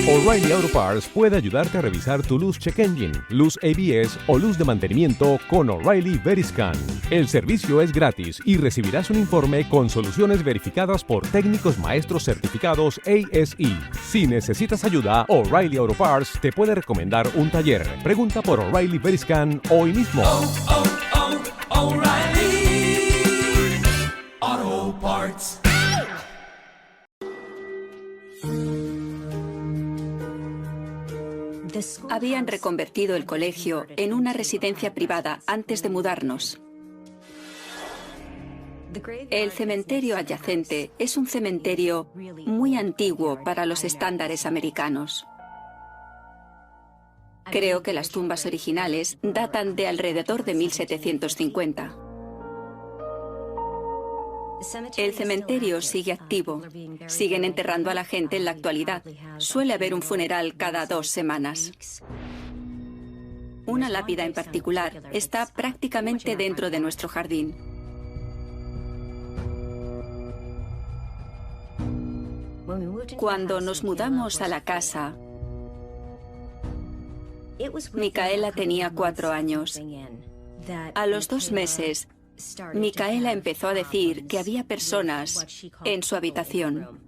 O'Reilly Auto Parts puede ayudarte a revisar tu luz check engine, luz ABS o luz de mantenimiento con O'Reilly Veriscan. El servicio es gratis y recibirás un informe con soluciones verificadas por técnicos maestros certificados ASE. Si necesitas ayuda, O'Reilly Auto Parts te puede recomendar un taller. Pregunta por O'Reilly Veriscan hoy mismo. O'Reilly Auto Parts. Habían reconvertido el colegio en una residencia privada antes de mudarnos. El cementerio adyacente es un cementerio muy antiguo para los estándares americanos. Creo que las tumbas originales datan de alrededor de 1750. El cementerio sigue activo. Siguen enterrando a la gente en la actualidad. Suele haber un funeral cada 2 semanas. Una lápida en particular está prácticamente dentro de nuestro jardín. Cuando nos mudamos a la casa, Micaela tenía 4 años. A los 2 meses, Micaela empezó a decir que había personas en su habitación.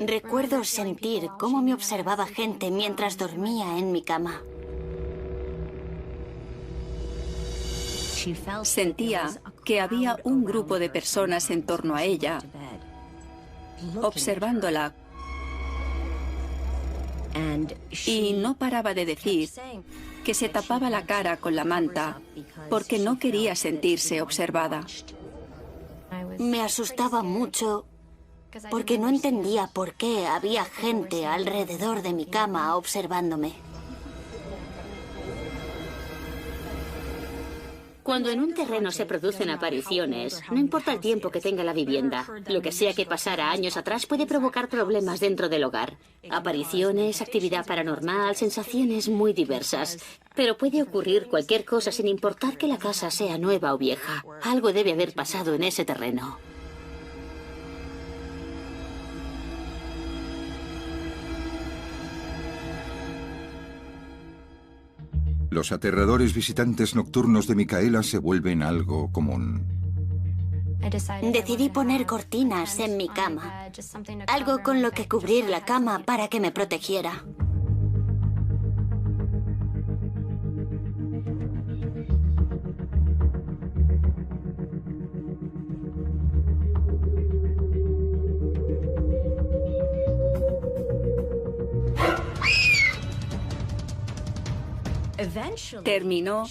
Recuerdo sentir cómo me observaba gente mientras dormía en mi cama. Sentía que había un grupo de personas en torno a ella, observándola, y no paraba de decir que se tapaba la cara con la manta porque no quería sentirse observada. Me asustaba mucho porque no entendía por qué había gente alrededor de mi cama observándome. Cuando en un terreno se producen apariciones, no importa el tiempo que tenga la vivienda, lo que sea que pasara años atrás puede provocar problemas dentro del hogar. Apariciones, actividad paranormal, sensaciones muy diversas. Pero puede ocurrir cualquier cosa sin importar que la casa sea nueva o vieja. Algo debe haber pasado en ese terreno. Los aterradores visitantes nocturnos de Micaela se vuelven algo común. Decidí poner cortinas en mi cama, algo con lo que cubrir la cama para que me protegiera. Terminó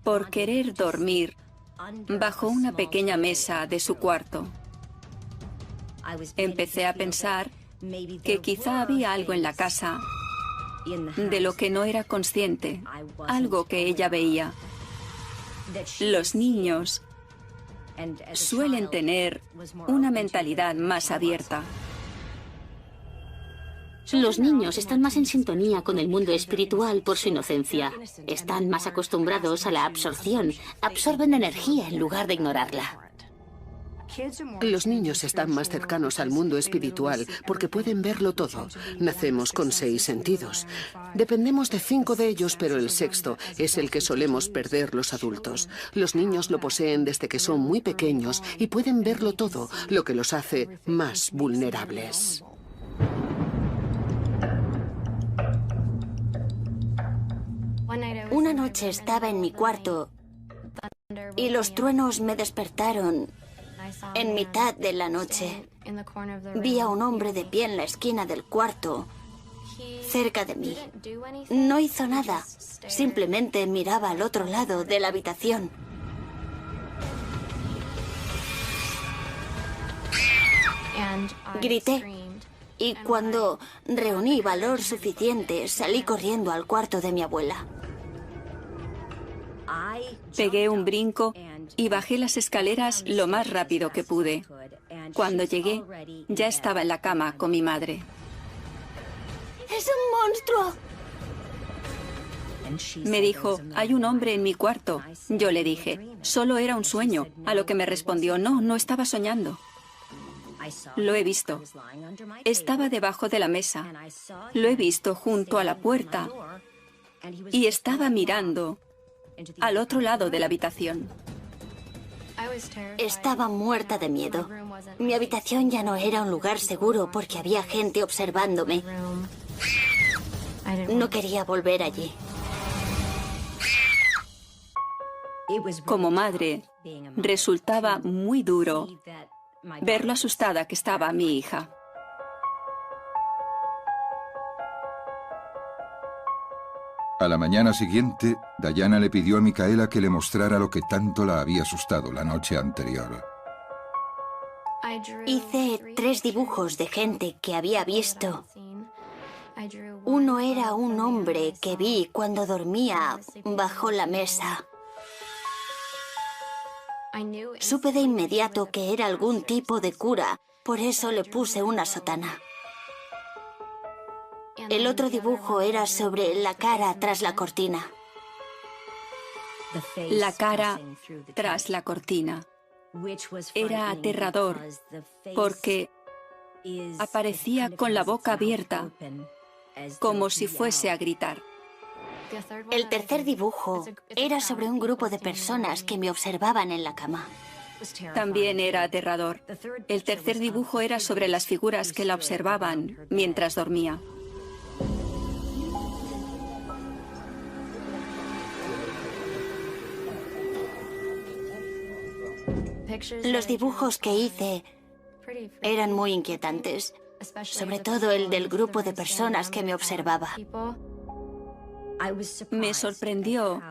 por querer dormir bajo una pequeña mesa de su cuarto. Empecé a pensar que quizá había algo en la casa de lo que no era consciente, algo que ella veía. Los niños suelen tener una mentalidad más abierta. Los niños están más en sintonía con el mundo espiritual por su inocencia. Están más acostumbrados a la absorción. Absorben energía en lugar de ignorarla. Los niños están más cercanos al mundo espiritual porque pueden verlo todo. Nacemos con 6 sentidos. Dependemos de 5 de ellos, pero el sexto es el que solemos perder los adultos. Los niños lo poseen desde que son muy pequeños y pueden verlo todo, lo que los hace más vulnerables. Una noche estaba en mi cuarto y los truenos me despertaron en mitad de la noche. Vi a un hombre de pie en la esquina del cuarto, cerca de mí. No hizo nada, simplemente miraba al otro lado de la habitación. Grité. Y cuando reuní valor suficiente, salí corriendo al cuarto de mi abuela. Pegué un brinco y bajé las escaleras lo más rápido que pude. Cuando llegué, ya estaba en la cama con mi madre. ¡Es un monstruo! Me dijo, hay un hombre en mi cuarto. Yo le dije, solo era un sueño, a lo que me respondió, no, no estaba soñando. Lo he visto. Estaba debajo de la mesa. Lo he visto junto a la puerta y estaba mirando al otro lado de la habitación. Estaba muerta de miedo. Mi habitación ya no era un lugar seguro porque había gente observándome. No quería volver allí. Como madre, resultaba muy duro ver lo asustada que estaba mi hija. A la mañana siguiente, Diana le pidió a Micaela que le mostrara lo que tanto la había asustado la noche anterior. Hice 3 dibujos de gente que había visto. Uno era un hombre que vi cuando dormía bajo la mesa. Supe de inmediato que era algún tipo de cura, por eso le puse una sotana. El otro dibujo era sobre la cara tras la cortina. La cara tras la cortina. Era aterrador porque aparecía con la boca abierta, como si fuese a gritar. El tercer dibujo era sobre un grupo de personas que me observaban en la cama. También era aterrador. El tercer dibujo era sobre las figuras que la observaban mientras dormía. Los dibujos que hice eran muy inquietantes, sobre todo el del grupo de personas que me observaba. Me sorprendió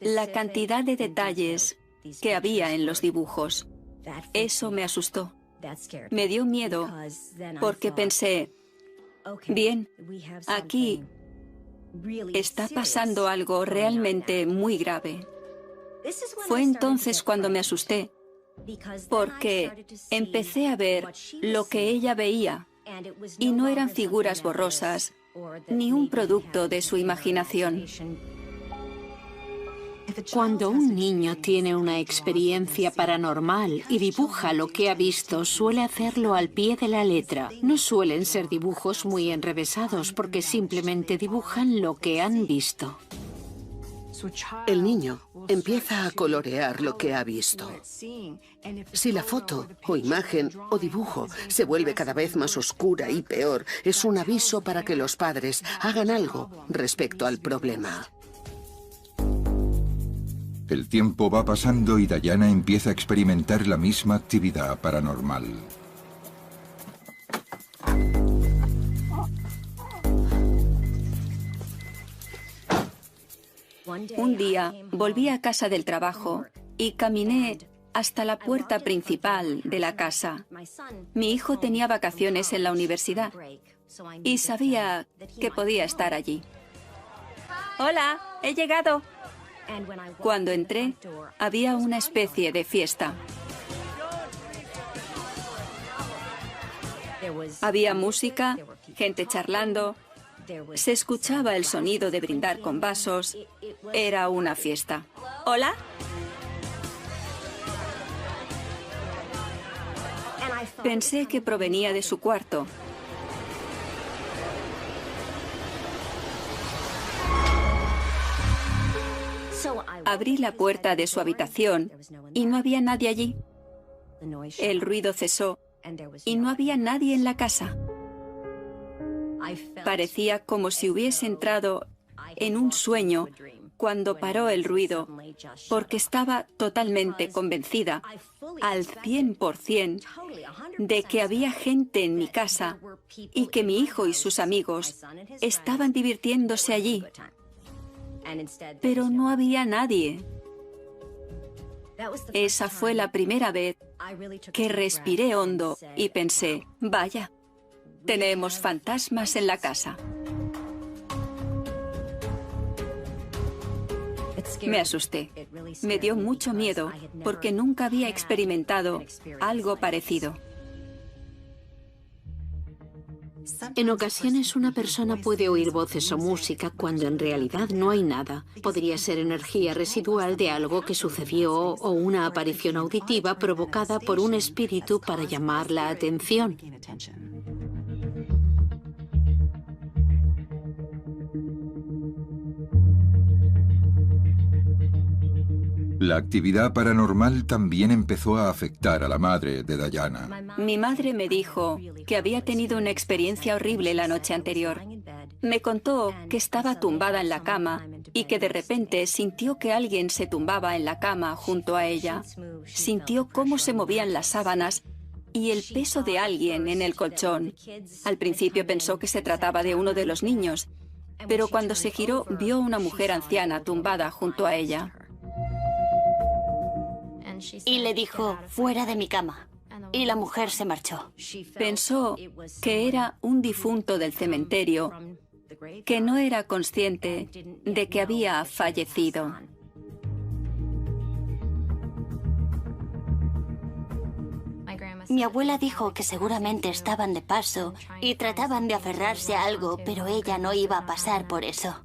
la cantidad de detalles que había en los dibujos. Eso me asustó. Me dio miedo porque pensé, bien, aquí está pasando algo realmente muy grave. Fue entonces cuando me asusté, porque empecé a ver lo que ella veía y no eran figuras borrosas ni un producto de su imaginación. Cuando un niño tiene una experiencia paranormal y dibuja lo que ha visto, suele hacerlo al pie de la letra. No suelen ser dibujos muy enrevesados porque simplemente dibujan lo que han visto. El niño empieza a colorear lo que ha visto. Si la foto, o imagen, o dibujo se vuelve cada vez más oscura y peor, es un aviso para que los padres hagan algo respecto al problema. El tiempo va pasando y Diana empieza a experimentar la misma actividad paranormal. Un día volví a casa del trabajo y caminé hasta la puerta principal de la casa. Mi hijo tenía vacaciones en la universidad y sabía que podía estar allí. ¡Hola! ¡He llegado! Cuando entré, había una especie de fiesta. Había música, gente charlando. Se escuchaba el sonido de brindar con vasos. Era una fiesta. ¿Hola? Pensé que provenía de su cuarto. Abrí la puerta de su habitación y no había nadie allí. El ruido cesó y no había nadie en la casa. Parecía como si hubiese entrado en un sueño cuando paró el ruido, porque estaba totalmente convencida, al 100%, de que había gente en mi casa y que mi hijo y sus amigos estaban divirtiéndose allí. Pero no había nadie. Esa fue la primera vez que respiré hondo y pensé, vaya, tenemos fantasmas en la casa. Me asusté. Me dio mucho miedo porque nunca había experimentado algo parecido. En ocasiones una persona puede oír voces o música cuando en realidad no hay nada. Podría ser energía residual de algo que sucedió o una aparición auditiva provocada por un espíritu para llamar la atención. La actividad paranormal también empezó a afectar a la madre de Diana. Mi madre me dijo que había tenido una experiencia horrible la noche anterior. Me contó que estaba tumbada en la cama y que de repente sintió que alguien se tumbaba en la cama junto a ella. Sintió cómo se movían las sábanas y el peso de alguien en el colchón. Al principio pensó que se trataba de uno de los niños, pero cuando se giró vio a una mujer anciana tumbada junto a ella. Y le dijo, fuera de mi cama. Y la mujer se marchó. Pensó que era un difunto del cementerio, que no era consciente de que había fallecido. Mi abuela dijo que seguramente estaban de paso y trataban de aferrarse a algo, pero ella no iba a pasar por eso.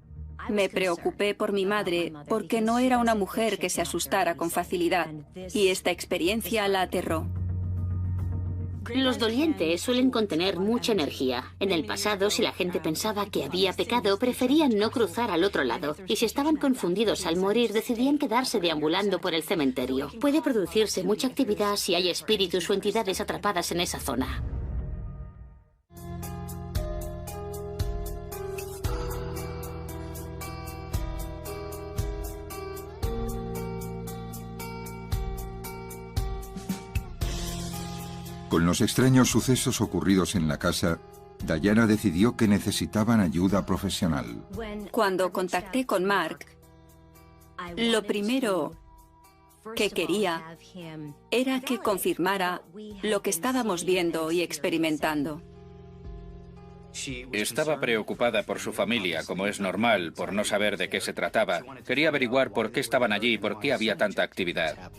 Me preocupé por mi madre porque no era una mujer que se asustara con facilidad y esta experiencia la aterró. Los dolientes suelen contener mucha energía. En el pasado, si la gente pensaba que había pecado, preferían no cruzar al otro lado. Y si estaban confundidos al morir, decidían quedarse deambulando por el cementerio. Puede producirse mucha actividad si hay espíritus o entidades atrapadas en esa zona. Con los extraños sucesos ocurridos en la casa, Diana decidió que necesitaban ayuda profesional. Cuando contacté con Mark, lo primero que quería era que confirmara lo que estábamos viendo y experimentando. Estaba preocupada por su familia, como es normal, por no saber de qué se trataba. Quería averiguar por qué estaban allí y por qué había tanta actividad.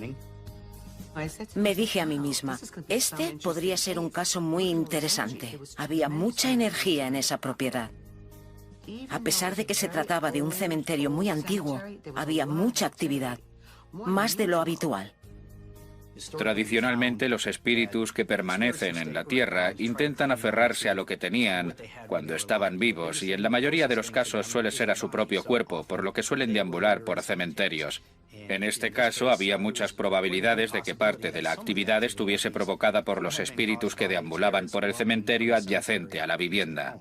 Me dije a mí misma, este podría ser un caso muy interesante. Había mucha energía en esa propiedad. A pesar de que se trataba de un cementerio muy antiguo, había mucha actividad, más de lo habitual. Tradicionalmente, los espíritus que permanecen en la tierra intentan aferrarse a lo que tenían cuando estaban vivos y en la mayoría de los casos suele ser a su propio cuerpo, por lo que suelen deambular por cementerios. En este caso, había muchas probabilidades de que parte de la actividad estuviese provocada por los espíritus que deambulaban por el cementerio adyacente a la vivienda.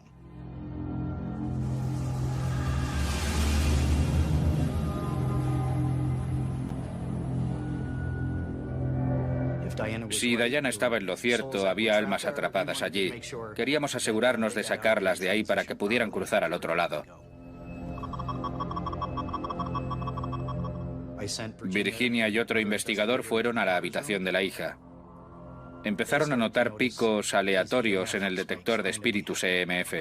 Si Diana estaba en lo cierto, había almas atrapadas allí. Queríamos asegurarnos de sacarlas de ahí para que pudieran cruzar al otro lado. Virginia y otro investigador fueron a la habitación de la hija. Empezaron a notar picos aleatorios en el detector de espíritus EMF.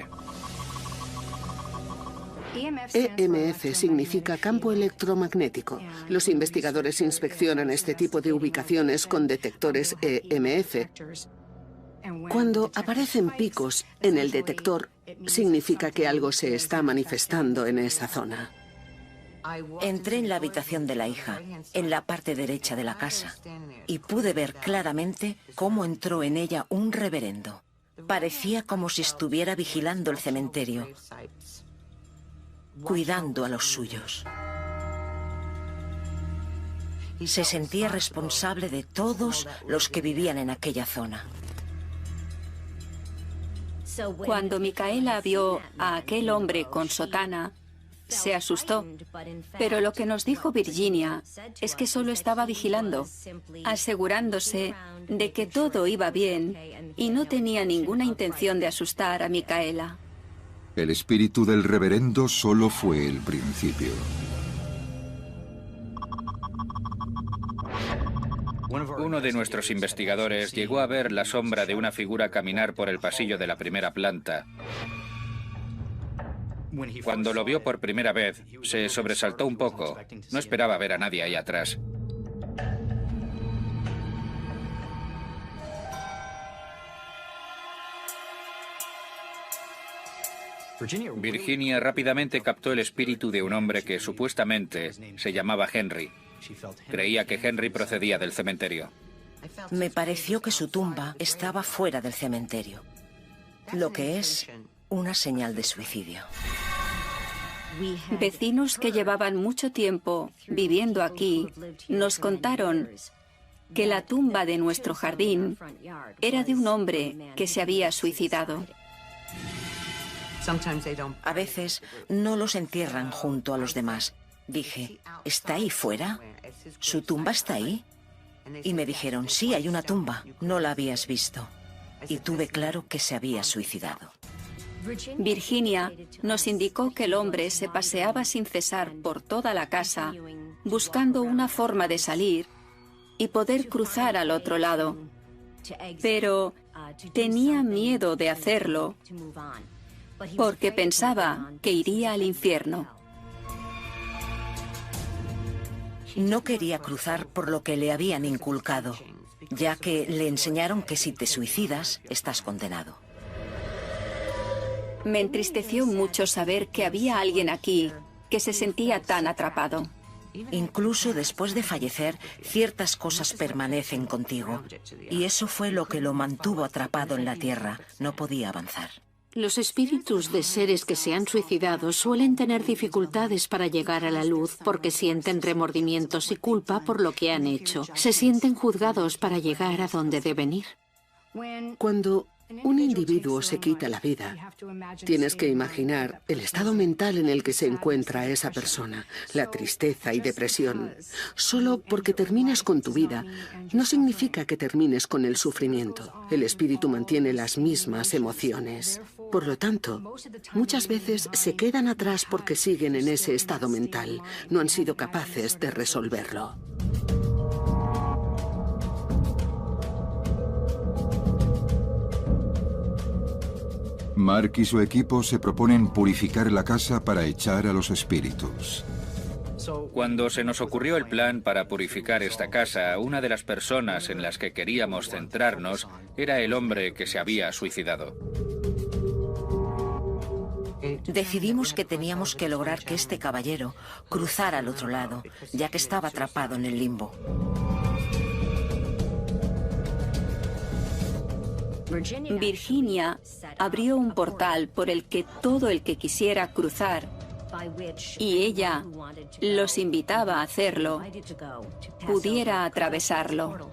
EMF significa campo electromagnético. Los investigadores inspeccionan este tipo de ubicaciones con detectores EMF. Cuando aparecen picos en el detector, significa que algo se está manifestando en esa zona. Entré en la habitación de la hija, en la parte derecha de la casa, y pude ver claramente cómo entró en ella un reverendo. Parecía como si estuviera vigilando el cementerio, cuidando a los suyos. Se sentía responsable de todos los que vivían en aquella zona. Cuando Micaela vio a aquel hombre con sotana, se asustó, pero lo que nos dijo Virginia es que solo estaba vigilando, asegurándose de que todo iba bien y no tenía ninguna intención de asustar a Micaela. El espíritu del reverendo solo fue el principio. Uno de nuestros investigadores llegó a ver la sombra de una figura caminar por el pasillo de la primera planta. Cuando lo vio por primera vez, se sobresaltó un poco. No esperaba ver a nadie ahí atrás. Virginia rápidamente captó el espíritu de un hombre que supuestamente se llamaba Henry. Creía que Henry procedía del cementerio. Me pareció que su tumba estaba fuera del cementerio, lo que es una señal de suicidio. Vecinos que llevaban mucho tiempo viviendo aquí nos contaron que la tumba de nuestro jardín era de un hombre que se había suicidado. A veces no los entierran junto a los demás. Dije, ¿está ahí fuera? ¿Su tumba está ahí? Y me dijeron, sí, hay una tumba. No la habías visto. Y tuve claro que se había suicidado. Virginia nos indicó que el hombre se paseaba sin cesar por toda la casa, buscando una forma de salir y poder cruzar al otro lado. Pero tenía miedo de hacerlo porque pensaba que iría al infierno. No quería cruzar por lo que le habían inculcado, ya que le enseñaron que si te suicidas, estás condenado. Me entristeció mucho saber que había alguien aquí que se sentía tan atrapado. Incluso después de fallecer, ciertas cosas permanecen contigo. Y eso fue lo que lo mantuvo atrapado en la tierra. No podía avanzar. Los espíritus de seres que se han suicidado suelen tener dificultades para llegar a la luz porque sienten remordimientos y culpa por lo que han hecho. Se sienten juzgados para llegar a donde deben ir. Cuando un individuo se quita la vida, tienes que imaginar el estado mental en el que se encuentra esa persona, la tristeza y depresión. Solo porque terminas con tu vida no significa que termines con el sufrimiento. El espíritu mantiene las mismas emociones. Por lo tanto, muchas veces se quedan atrás porque siguen en ese estado mental. No han sido capaces de resolverlo. Mark y su equipo se proponen purificar la casa para echar a los espíritus. Cuando se nos ocurrió el plan para purificar esta casa, una de las personas en las que queríamos centrarnos era el hombre que se había suicidado. Decidimos que teníamos que lograr que este caballero cruzara al otro lado, ya que estaba atrapado en el limbo. Virginia abrió un portal por el que todo el que quisiera cruzar, y ella los invitaba a hacerlo, pudiera atravesarlo.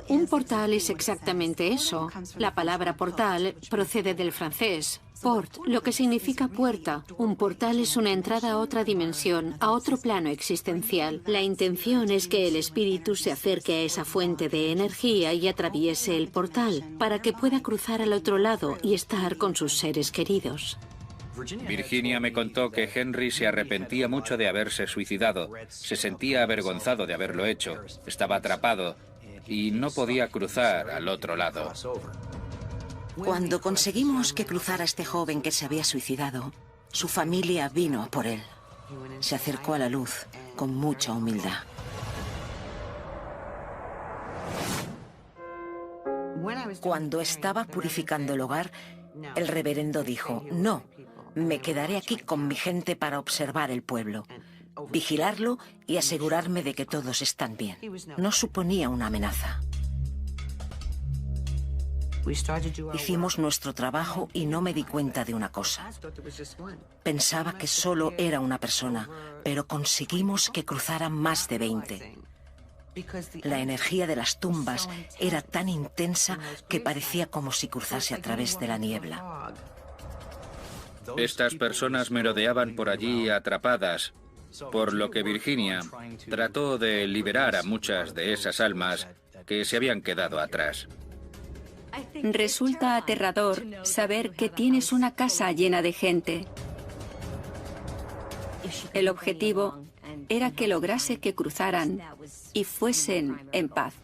Un portal es exactamente eso. La palabra portal procede del francés, port, lo que significa puerta. Un portal es una entrada a otra dimensión, a otro plano existencial. La intención es que el espíritu se acerque a esa fuente de energía y atraviese el portal, para que pueda cruzar al otro lado y estar con sus seres queridos. Virginia me contó que Henry se arrepentía mucho de haberse suicidado. Se sentía avergonzado de haberlo hecho. Estaba atrapado y no podía cruzar al otro lado. Cuando conseguimos que cruzara este joven que se había suicidado, su familia vino a por él. Se acercó a la luz con mucha humildad. Cuando estaba purificando el hogar, el reverendo dijo, no, me quedaré aquí con mi gente para observar el pueblo, vigilarlo y asegurarme de que todos están bien. No suponía una amenaza. Hicimos nuestro trabajo y no me di cuenta de una cosa. Pensaba que solo era una persona, pero conseguimos que cruzaran más de 20. La energía de las tumbas era tan intensa que parecía como si cruzase a través de la niebla. Estas personas merodeaban por allí atrapadas, por lo que Virginia trató de liberar a muchas de esas almas que se habían quedado atrás. Resulta aterrador saber que tienes una casa llena de gente. El objetivo era que lograse que cruzaran y fuesen en paz.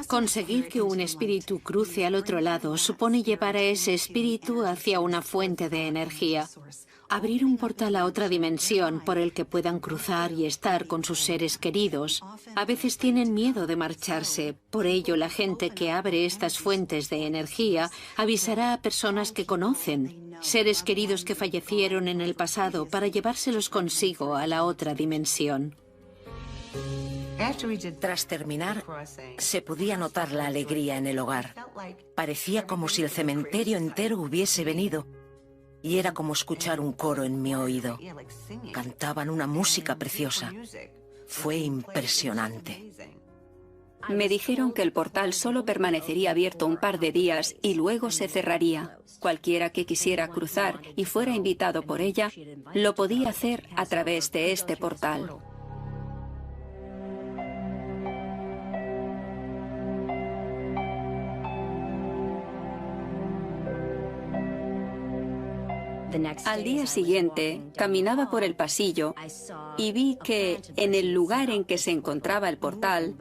Conseguir que un espíritu cruce al otro lado supone llevar a ese espíritu hacia una fuente de energía. Abrir un portal a otra dimensión por el que puedan cruzar y estar con sus seres queridos. A veces tienen miedo de marcharse. Por ello, la gente que abre estas fuentes de energía avisará a personas que conocen, seres queridos que fallecieron en el pasado, para llevárselos consigo a la otra dimensión. Tras terminar, se podía notar la alegría en el hogar. Parecía como si el cementerio entero hubiese venido. Y era como escuchar un coro en mi oído. Cantaban una música preciosa. Fue impresionante. Me dijeron que el portal solo permanecería abierto un par de días y luego se cerraría. Cualquiera que quisiera cruzar y fuera invitado por ella, lo podía hacer a través de este portal. Al día siguiente, caminaba por el pasillo y vi que, en el lugar en que se encontraba el portal,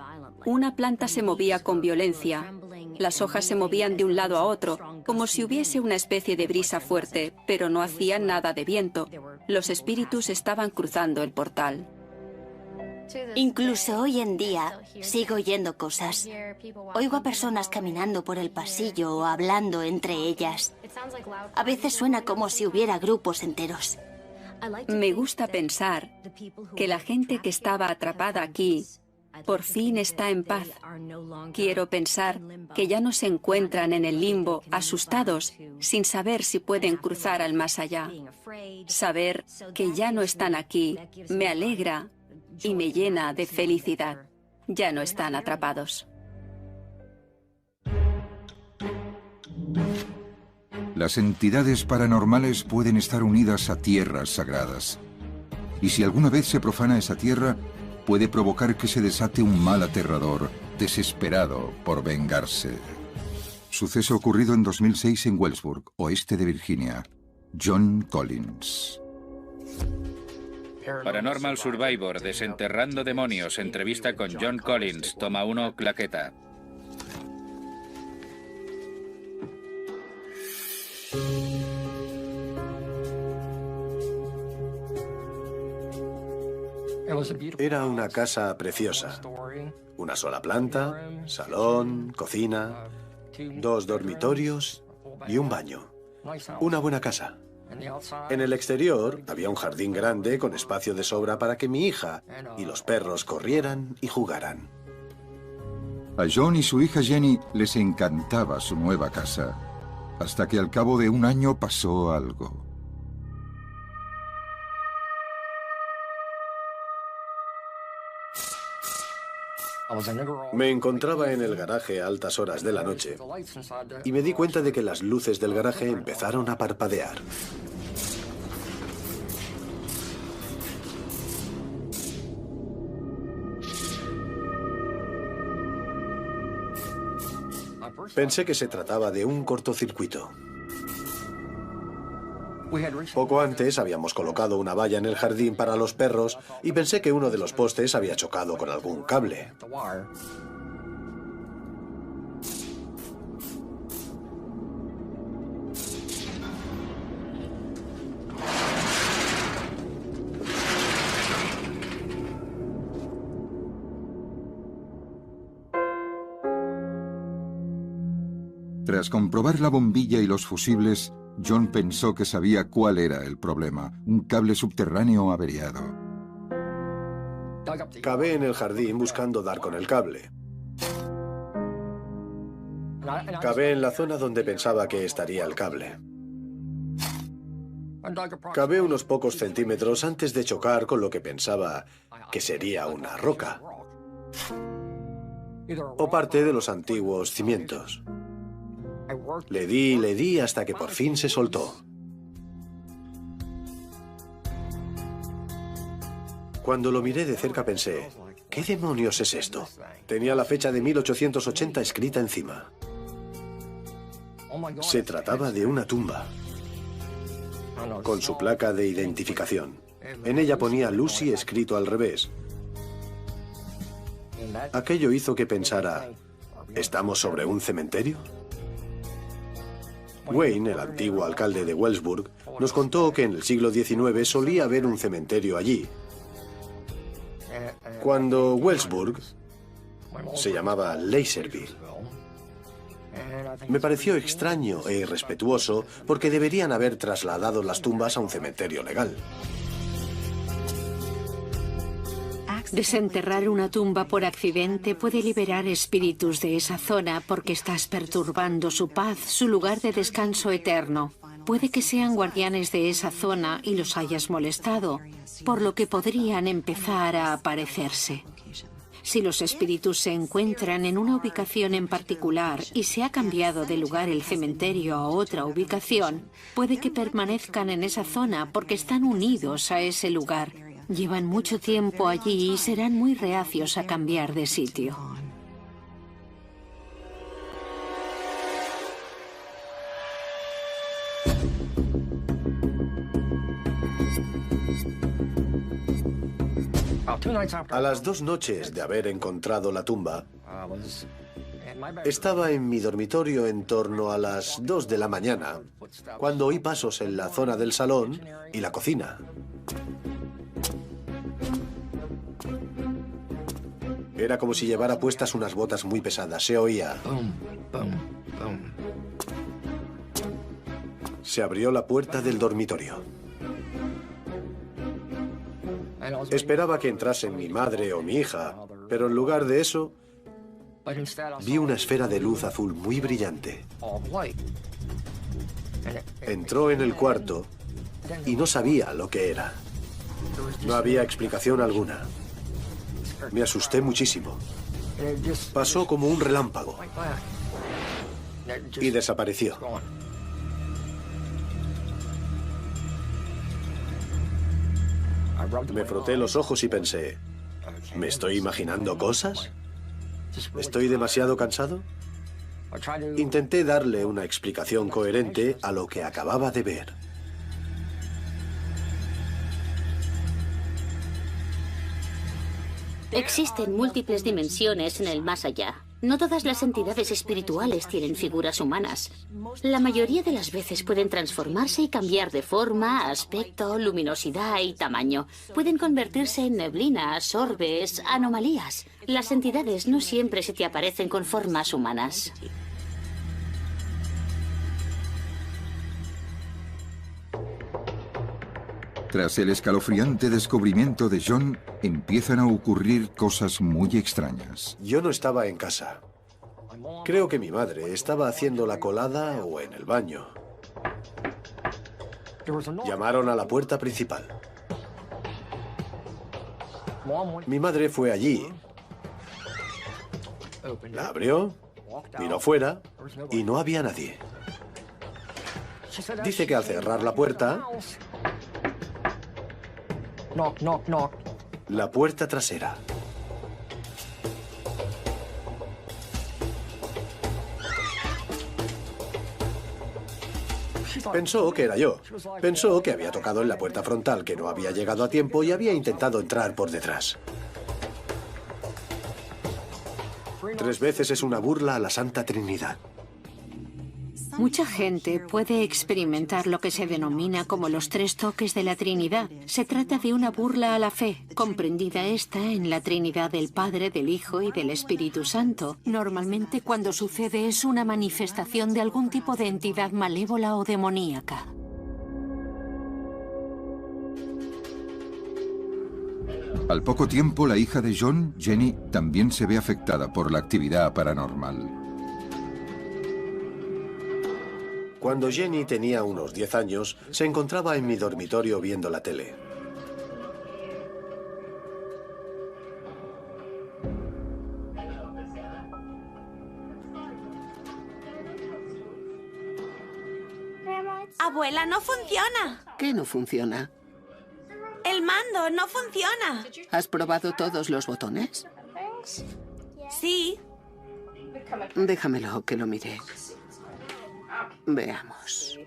una planta se movía con violencia. Las hojas se movían de un lado a otro, como si hubiese una especie de brisa fuerte, pero no hacían nada de viento. Los espíritus estaban cruzando el portal. Incluso hoy en día sigo oyendo cosas. Oigo a personas caminando por el pasillo o hablando entre ellas. A veces suena como si hubiera grupos enteros. Me gusta pensar que la gente que estaba atrapada aquí por fin está en paz. Quiero pensar que ya no se encuentran en el limbo, asustados, sin saber si pueden cruzar al más allá. Saber que ya no están aquí me alegra y me llena de felicidad. Ya no están atrapados. Las entidades paranormales pueden estar unidas a tierras sagradas. Y si alguna vez se profana esa tierra, puede provocar que se desate un mal aterrador, desesperado por vengarse. Suceso ocurrido en 2006 en Wellsburg, oeste de Virginia. John Collins. Paranormal Survivor, desenterrando demonios, entrevista con John Collins, toma 1, claqueta. Era una casa preciosa. Una sola planta, salón, cocina, 2 dormitorios y un baño. Una buena casa. En el exterior había un jardín grande con espacio de sobra para que mi hija y los perros corrieran y jugaran. A John y su hija Jenny les encantaba su nueva casa, hasta que al cabo de un año pasó algo. Me encontraba en el garaje a altas horas de la noche y me di cuenta de que las luces del garaje empezaron a parpadear. Pensé que se trataba de un cortocircuito. Poco antes habíamos colocado una valla en el jardín para los perros y pensé que uno de los postes había chocado con algún cable. Tras comprobar la bombilla y los fusibles, John pensó que sabía cuál era el problema: un cable subterráneo averiado. Cavé en el jardín buscando dar con el cable. Cavé en la zona donde pensaba que estaría el cable. Cavé unos pocos centímetros antes de chocar con lo que pensaba que sería una roca o parte de los antiguos cimientos. Le di hasta que por fin se soltó. Cuando lo miré de cerca pensé, ¿qué demonios es esto? Tenía la fecha de 1880 escrita encima. Se trataba de una tumba, con su placa de identificación. En ella ponía Lucy escrito al revés. Aquello hizo que pensara, ¿Estamos sobre un cementerio? Wayne, el antiguo alcalde de Wellsburg, nos contó que en el siglo XIX solía haber un cementerio allí. Cuando Wellsburg se llamaba Laserville. Me pareció extraño e irrespetuoso porque deberían haber trasladado las tumbas a un cementerio legal. Desenterrar una tumba por accidente puede liberar espíritus de esa zona porque estás perturbando su paz, su lugar de descanso eterno. Puede que sean guardianes de esa zona y los hayas molestado, por lo que podrían empezar a aparecerse. Si los espíritus se encuentran en una ubicación en particular y se ha cambiado de lugar el cementerio a otra ubicación, puede que permanezcan en esa zona porque están unidos a ese lugar. Llevan mucho tiempo allí y serán muy reacios a cambiar de sitio. A las 2 noches de haber encontrado la tumba, estaba en mi dormitorio en torno a las 2 de la mañana, cuando oí pasos en la zona del salón y la cocina. Era como si llevara puestas unas botas muy pesadas. Se oía. Se abrió la puerta del dormitorio. Esperaba que entrasen mi madre o mi hija, pero en lugar de eso, vi una esfera de luz azul muy brillante. Entró en el cuarto y no sabía lo que era. No había explicación alguna. Me asusté muchísimo. Pasó como un relámpago y desapareció. Me froté los ojos y pensé, ¿me estoy imaginando cosas? ¿Estoy demasiado cansado? Intenté darle una explicación coherente a lo que acababa de ver. Existen múltiples dimensiones en el más allá. No todas las entidades espirituales tienen figuras humanas. La mayoría de las veces pueden transformarse y cambiar de forma, aspecto, luminosidad y tamaño. Pueden convertirse en neblinas, orbes, anomalías. Las entidades no siempre se te aparecen con formas humanas. Tras el escalofriante descubrimiento de John, empiezan a ocurrir cosas muy extrañas. Yo no estaba en casa. Creo que mi madre estaba haciendo la colada o en el baño. Llamaron a la puerta principal. Mi madre fue allí. La abrió, miró fuera y no había nadie. Dice que al cerrar la puerta... La puerta trasera. Pensó que era yo. Pensó que había tocado en la puerta frontal, que no había llegado a tiempo y había intentado entrar por detrás. 3 veces es una burla a la Santa Trinidad. Mucha gente puede experimentar lo que se denomina como los 3 toques de la Trinidad. Se trata de una burla a la fe, comprendida esta en la Trinidad del Padre, del Hijo y del Espíritu Santo. Normalmente cuando sucede es una manifestación de algún tipo de entidad malévola o demoníaca. Al poco tiempo, la hija de John, Jenny, también se ve afectada por la actividad paranormal. Cuando Jenny tenía unos 10 años, se encontraba en mi dormitorio viendo la tele. Abuela, no funciona. ¿Qué no funciona? El mando no funciona. ¿Has probado todos los botones? Sí. Déjamelo que lo mire. Veamos.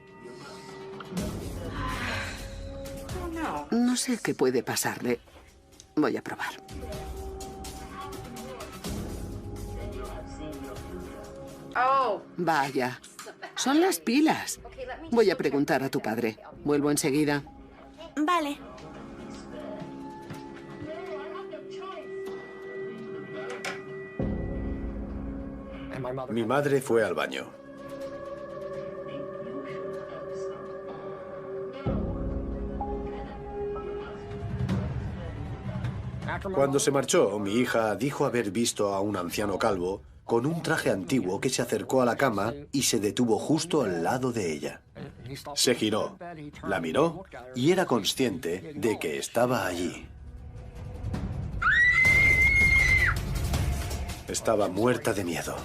No sé qué puede pasarle. Voy a probar. Vaya, son las pilas. Voy a preguntar a tu padre. Vuelvo enseguida. Vale. Mi madre fue al baño. Cuando se marchó, mi hija dijo haber visto a un anciano calvo con un traje antiguo que se acercó a la cama y se detuvo justo al lado de ella. Se giró, la miró y era consciente de que estaba allí. Estaba muerta de miedo.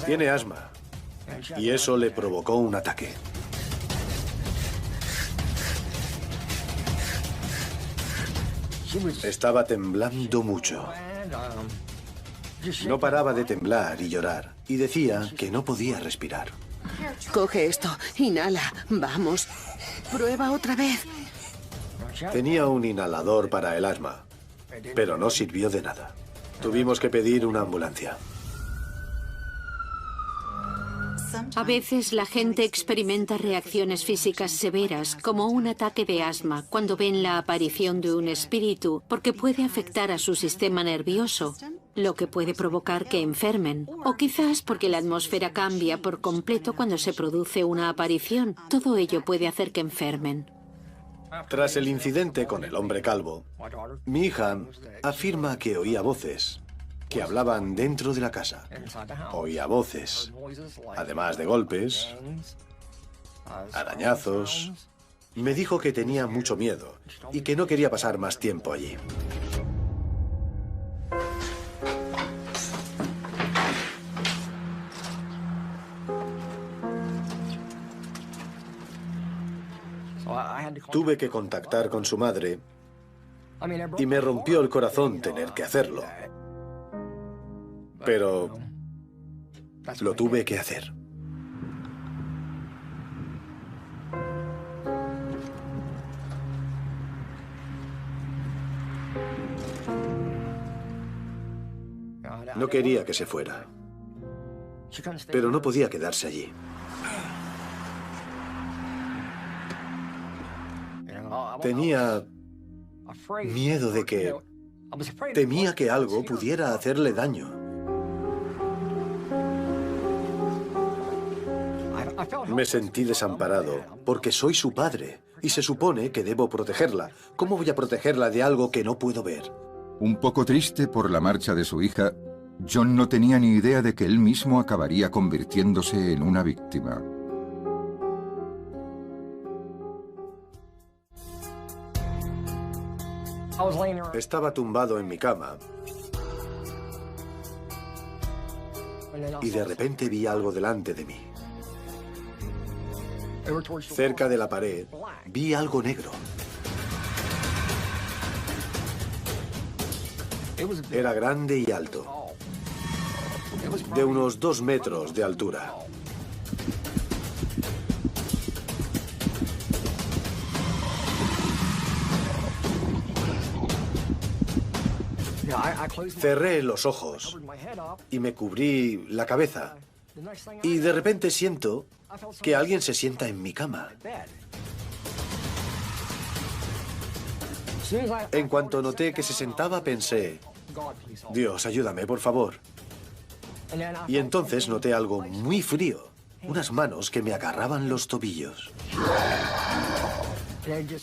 Tiene asma y eso le provocó un ataque. Estaba temblando mucho. No paraba de temblar y llorar, y decía que no podía respirar. Coge esto, inhala, vamos. Prueba otra vez. Tenía un inhalador para el asma, pero no sirvió de nada. Tuvimos que pedir una ambulancia. A veces la gente experimenta reacciones físicas severas, como un ataque de asma, cuando ven la aparición de un espíritu, porque puede afectar a su sistema nervioso, lo que puede provocar que enfermen. O quizás porque la atmósfera cambia por completo cuando se produce una aparición. Todo ello puede hacer que enfermen. Tras el incidente con el hombre calvo, mi hija afirma que oía voces que hablaban dentro de la casa. Oía voces, además de golpes, arañazos. Me dijo que tenía mucho miedo y que no quería pasar más tiempo allí. Tuve que contactar con su madre y me rompió el corazón tener que hacerlo. Pero lo tuve que hacer. No quería que se fuera, pero no podía quedarse allí. Tenía miedo de que... Temía que algo pudiera hacerle daño. Me sentí desamparado porque soy su padre y se supone que debo protegerla. ¿Cómo voy a protegerla de algo que no puedo ver? Un poco triste por la marcha de su hija, John no tenía ni idea de que él mismo acabaría convirtiéndose en una víctima. Estaba tumbado en mi cama y de repente vi algo delante de mí. Cerca de la pared vi algo negro. Era grande y alto, de unos 2 metros de altura. Cerré los ojos y me cubrí la cabeza. Y de repente siento que alguien se sienta en mi cama. En cuanto noté que se sentaba, pensé, Dios, ayúdame, por favor. Y entonces noté algo muy frío, unas manos que me agarraban los tobillos.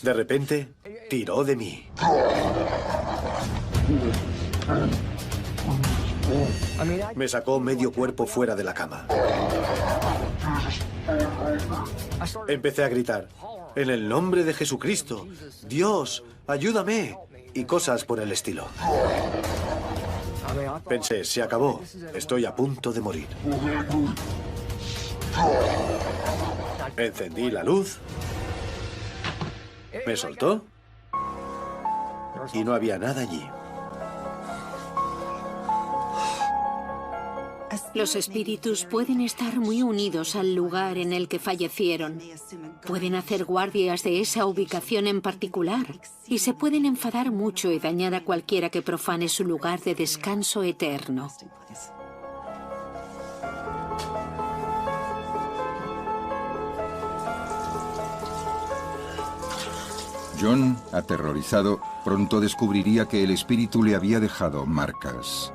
De repente, tiró de mí. Me sacó medio cuerpo fuera de la cama. Empecé a gritar, en el nombre de Jesucristo, Dios, ayúdame, y cosas por el estilo. Pensé, se acabó, estoy a punto de morir. Encendí la luz, me soltó y no había nada allí. Los espíritus pueden estar muy unidos al lugar en el que fallecieron. Pueden hacer guardias de esa ubicación en particular y se pueden enfadar mucho y dañar a cualquiera que profane su lugar de descanso eterno. John, aterrorizado, pronto descubriría que el espíritu le había dejado marcas.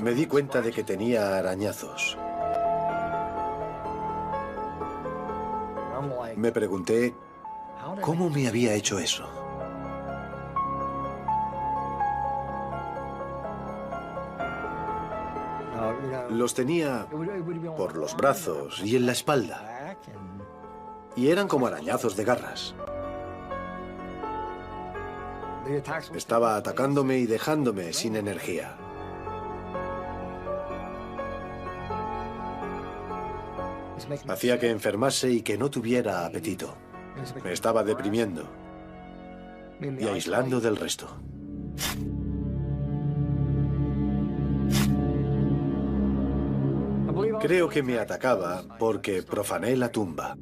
Me di cuenta de que tenía arañazos. Me pregunté, ¿cómo me había hecho eso? Los tenía por los brazos y en la espalda. Y eran como arañazos de garras. Estaba atacándome y dejándome sin energía. Hacía que enfermase y que no tuviera apetito. Me estaba deprimiendo y aislando del resto. Creo que me atacaba porque profané la tumba.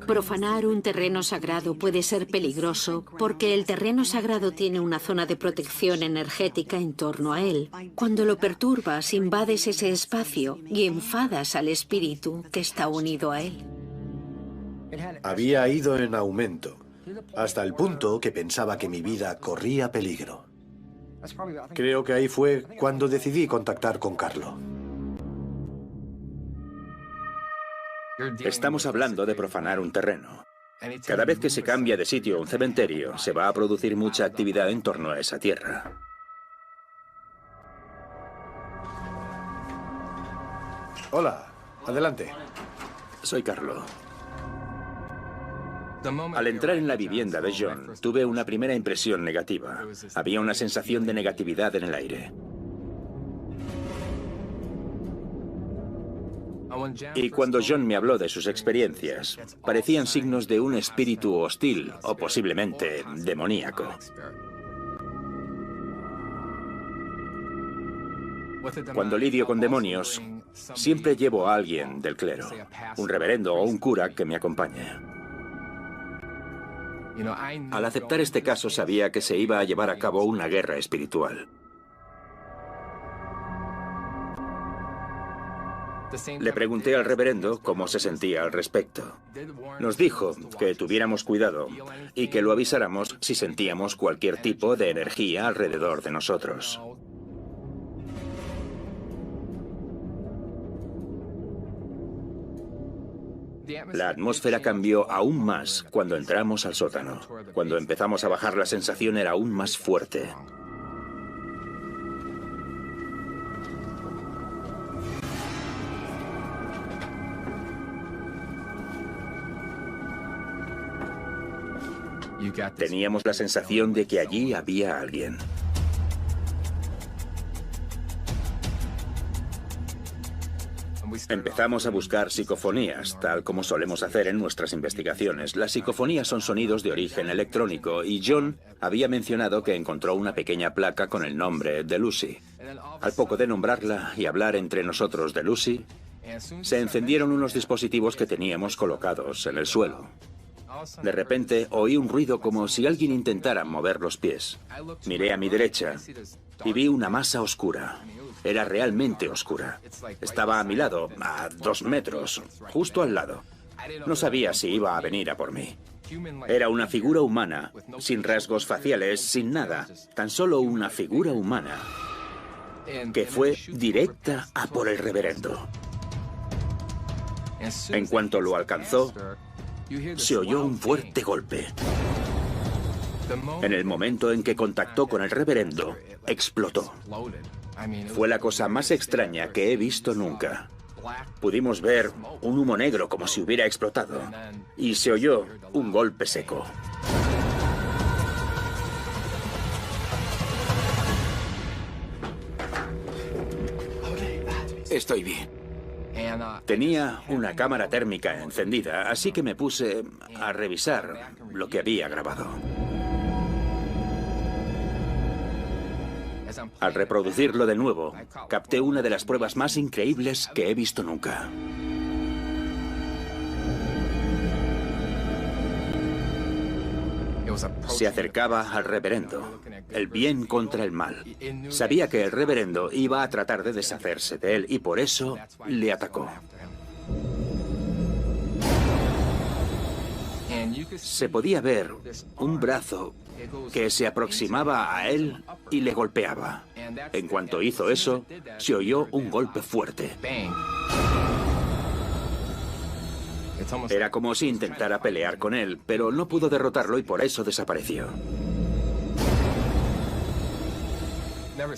Profanar un terreno sagrado puede ser peligroso porque el terreno sagrado tiene una zona de protección energética en torno a él. Cuando lo perturbas, invades ese espacio y enfadas al espíritu que está unido a él. Había ido en aumento, hasta el punto que pensaba que mi vida corría peligro. Creo que ahí fue cuando decidí contactar con Carlo. Estamos hablando de profanar un terreno. Cada vez que se cambia de sitio un cementerio, se va a producir mucha actividad en torno a esa tierra. Hola, adelante. Soy Carlo. Al entrar en la vivienda de John, tuve una primera impresión negativa. Había una sensación de negatividad en el aire. Y cuando John me habló de sus experiencias, parecían signos de un espíritu hostil o posiblemente demoníaco. Cuando lidio con demonios, siempre llevo a alguien del clero, un reverendo o un cura que me acompañe. Al aceptar este caso sabía que se iba a llevar a cabo una guerra espiritual. Le pregunté al reverendo cómo se sentía al respecto. Nos dijo que tuviéramos cuidado y que lo avisáramos si sentíamos cualquier tipo de energía alrededor de nosotros. La atmósfera cambió aún más cuando entramos al sótano. Cuando empezamos a bajar, la sensación era aún más fuerte. Teníamos la sensación de que allí había alguien. Empezamos a buscar psicofonías, tal como solemos hacer en nuestras investigaciones. Las psicofonías son sonidos de origen electrónico y John había mencionado que encontró una pequeña placa con el nombre de Lucy. Al poco de nombrarla y hablar entre nosotros de Lucy, se encendieron unos dispositivos que teníamos colocados en el suelo. De repente oí un ruido como si alguien intentara mover los pies. Miré a mi derecha y vi una masa oscura. Era realmente oscura. Estaba a mi lado, a 2 metros, justo al lado. No sabía si iba a venir a por mí. Era una figura humana, sin rasgos faciales, sin nada. Tan solo una figura humana que fue directa a por el reverendo. En cuanto lo alcanzó, se oyó un fuerte golpe. En el momento en que contactó con el reverendo, explotó. Fue la cosa más extraña que he visto nunca. Pudimos ver un humo negro como si hubiera explotado y se oyó un golpe seco. Estoy bien. Tenía una cámara térmica encendida, así que me puse a revisar lo que había grabado. Al reproducirlo de nuevo, capté una de las pruebas más increíbles que he visto nunca. Se acercaba al reverendo, el bien contra el mal. Sabía que el reverendo iba a tratar de deshacerse de él y por eso le atacó. Se podía ver un brazo que se aproximaba a él y le golpeaba. En cuanto hizo eso, se oyó un golpe fuerte. Era como si intentara pelear con él, pero no pudo derrotarlo y por eso desapareció.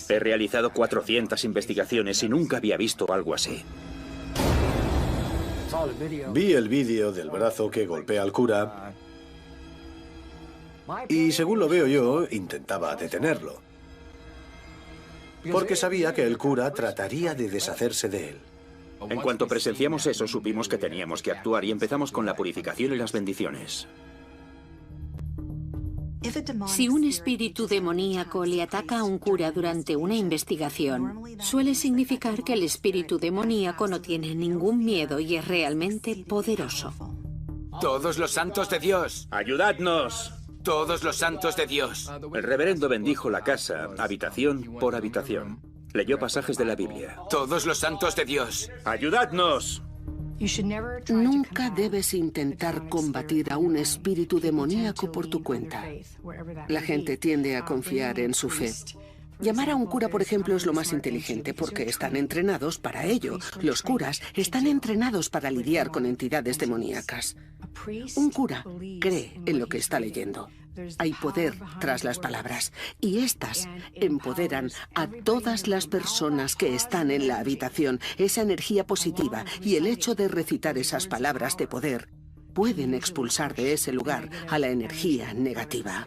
He realizado 400 investigaciones y nunca había visto algo así. Vi el vídeo del brazo que golpea al cura y, según lo veo yo, intentaba detenerlo. Porque sabía que el cura trataría de deshacerse de él. En cuanto presenciamos eso, supimos que teníamos que actuar y empezamos con la purificación y las bendiciones. Si un espíritu demoníaco le ataca a un cura durante una investigación, suele significar que el espíritu demoníaco no tiene ningún miedo y es realmente poderoso. ¡Todos los santos de Dios! ¡Ayudadnos! ¡Todos los santos de Dios! El reverendo bendijo la casa, habitación por habitación. Leyó pasajes de la Biblia. ¡Todos los santos de Dios! ¡Ayudadnos! Nunca debes intentar combatir a un espíritu demoníaco por tu cuenta. La gente tiende a confiar en su fe. Llamar a un cura, por ejemplo, es lo más inteligente porque están entrenados para ello. Los curas están entrenados para lidiar con entidades demoníacas. Un cura cree en lo que está leyendo. Hay poder tras las palabras y estas empoderan a todas las personas que están en la habitación. Esa energía positiva y el hecho de recitar esas palabras de poder pueden expulsar de ese lugar a la energía negativa.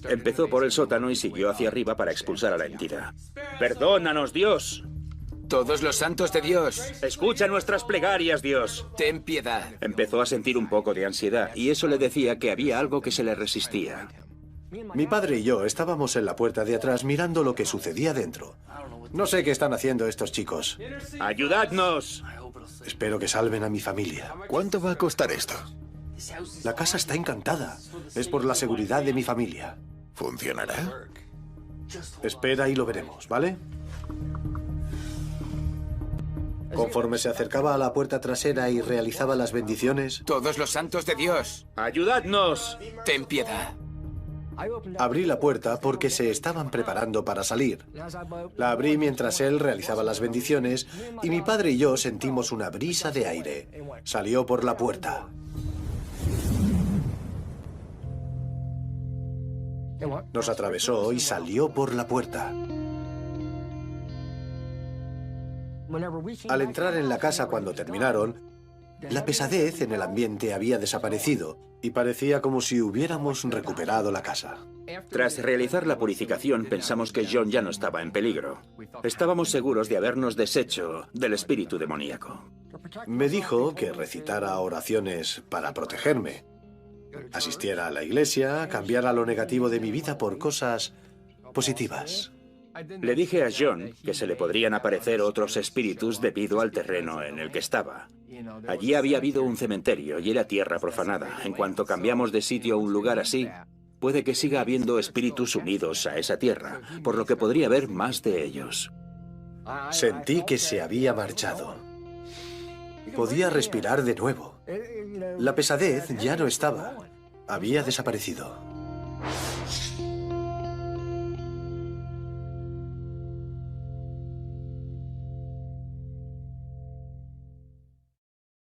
Empezó por el sótano y siguió hacia arriba para expulsar a la entidad. ¡Perdónanos, Dios! ¡Todos los santos de Dios! ¡Escucha nuestras plegarias, Dios! ¡Ten piedad! Empezó a sentir un poco de ansiedad y eso le decía que había algo que se le resistía. Mi padre y yo estábamos en la puerta de atrás mirando lo que sucedía dentro. No sé qué están haciendo estos chicos. ¡Ayudadnos! Espero que salven a mi familia. ¿Cuánto va a costar esto? La casa está encantada. Es por la seguridad de mi familia. ¿Funcionará? Espera y lo veremos, ¿vale? Conforme se acercaba a la puerta trasera y realizaba las bendiciones... ¡Todos los santos de Dios! ¡Ayudadnos! ¡Ten piedad! Abrí la puerta porque se estaban preparando para salir. La abrí mientras él realizaba las bendiciones y mi padre y yo sentimos una brisa de aire. Salió por la puerta. Nos atravesó y salió por la puerta. Al entrar en la casa cuando terminaron, la pesadez en el ambiente había desaparecido y parecía como si hubiéramos recuperado la casa. Tras realizar la purificación, pensamos que John ya no estaba en peligro. Estábamos seguros de habernos deshecho del espíritu demoníaco. Me dijo que recitara oraciones para protegerme. Asistiera a la iglesia, cambiara lo negativo de mi vida por cosas positivas. Le dije a John que se le podrían aparecer otros espíritus debido al terreno en el que estaba. Allí había habido un cementerio y era tierra profanada. En cuanto cambiamos de sitio a un lugar así, puede que siga habiendo espíritus unidos a esa tierra, por lo que podría haber más de ellos. Sentí que se había marchado. Podía respirar de nuevo. La pesadez ya no estaba. Había desaparecido.